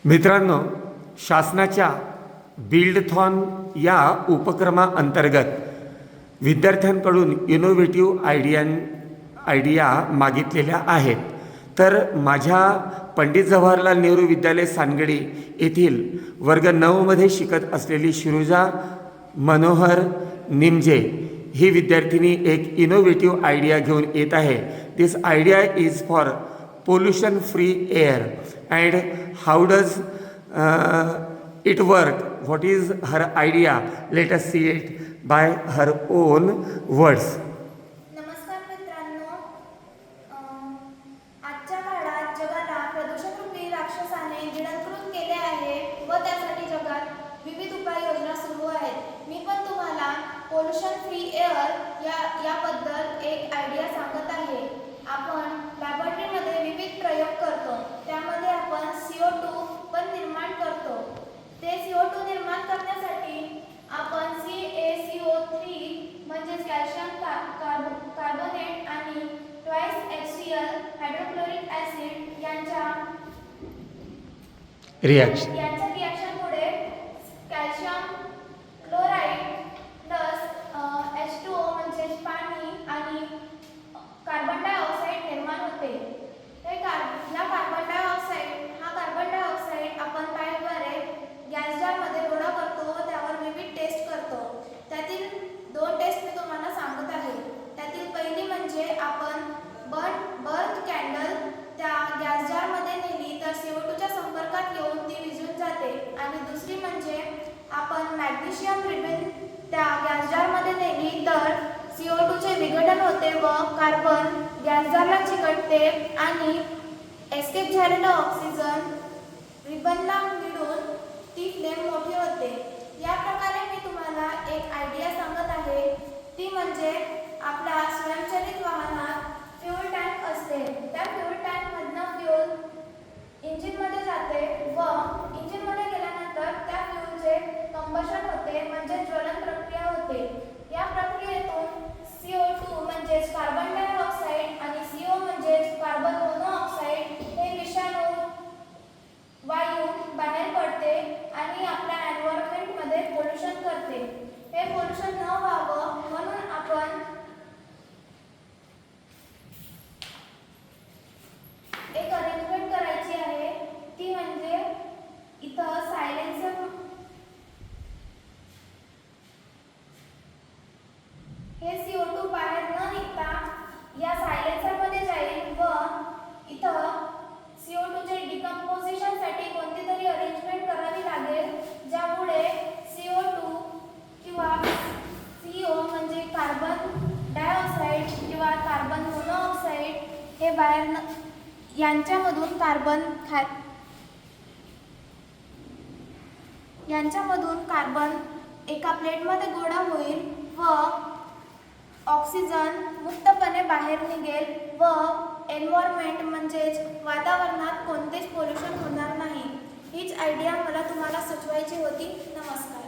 मित्रांनो, शासनाच्या बिल्डथॉन या उपक्रमाअंतर्गत विद्यार्थ्यांकडून इनोव्हेटिव्ह आयडिया मागितलेल्या आहेत. तर माझ्या पंडित जवाहरलाल नेहरू विद्यालय सानगडी येथील वर्ग 9 मध्ये शिकत असलेली शिरुजा मनोहर निमजे ही विद्यार्थिनी एक इनोव्हेटिव्ह आयडिया घेऊन येत आहे. This idea is for pollution free air, and how does it work? What is her idea? Let us see it by her own words. नमस्कार मित्रांनो, आजच्या काळात जगाला प्रदूषणरूपी राक्षसाने गिळंकृत केले आहे व त्यासाठी जगात विविध उपाययोजना सुरू आहेत. मी पण तुम्हाला पोल्युशन फ्री एअर याबद्दल एक आयडिया सांगत आहे. आपण लॅबोरेटरीमध्ये विविध प्रयोग करतो. त्यामध्ये आपण CO2 पण निर्माण करतो. ते CO2 निर्माण करण्यासाठी आपण CaCO3 म्हणजेच कॅल्शियम कार्बोनेट आणि ट्वाइस HCl हायड्रोक्लोरिक ॲसिड यांच्या रिॲक्शनमुळे कॅल्शियम क्लोराईड प्लस H2O म्हणजेच पाणी आणि कार्बन डायऑक्साईड निर्माण होते. हा कार्बन डायऑक्साईड आपण पाईपद्वारे गॅस जारमध्ये गोळा करतो व त्यावर विविध टेस्ट करतो. त्यातील 2 टेस्ट मी तुम्हाला सांगत आहे. त्यातील पहिली म्हणजे आपण बर्थ कॅन्डल त्या गॅस जारमध्ये नेली तर CO2च्या संपर्कात येऊन ती विझून जाते. आणि दुसरी म्हणजे आपण मॅग्नेशियम रिबन त्या गॅस जारमध्ये नेली तर CO2चे विघटन होते व कार्बन गॅस जारला चिकटते आणि एस्केप झालेला ऑक्सिजन रिबनला मिळून ती फ्लेम मोठी होते. या प्रकारे मी तुम्हाला एक आयडिया सांगत आहे. ती म्हणजे आपल्या स्वयंचलित वाहनात फ्यूल टँक असते. त्या फ्यूल टँकमधनं फ्यूल इंजिनमध्ये जाते व इंजिनमध्ये गेल्यानंतर त्या फ्यूलचे कंबशन होते म्हणजे ज्वलन प्रक्रिया होते. या प्रक्रियेतून CO2 म्हणजेच कार्बन डायऑक्साईड आणि CO म्हणजेच कार्बन मोनोऑक्साईड हे विषाणू वायू बाहेर पडते आणि आपल्या एन्व्हायरमेंटमध्ये पोल्युशन करते. हे पोल्युशन न व्हावं म्हणून आपण एक अरेंजमेंट करायची आहे. ती म्हणजे इथं सायलेन्सर हे CO2 बाहेर न निघता या सायलेन्सरमध्ये जाईल व इथं CO2चे डिकम्पोजिशनसाठी कोणती तरी अरेंजमेंट करावी लागेल, ज्यामुळे CO2 किंवा CO म्हणजे कार्बन डायऑक्साईड किंवा कार्बन मोनोऑक्साईड हे बाहेर यांच्यामधून कार्बन एका प्लेटमध्ये गोळा होईल व ऑक्सिजन मुक्तपणे बाहेर निघेल व एन्व्हायरमेंट म्हणजेच वातावरणात कोणतेच पोल्युशन होणार नाही. हीच आयडिया मला तुम्हाला सुचवायची होती. नमस्कार.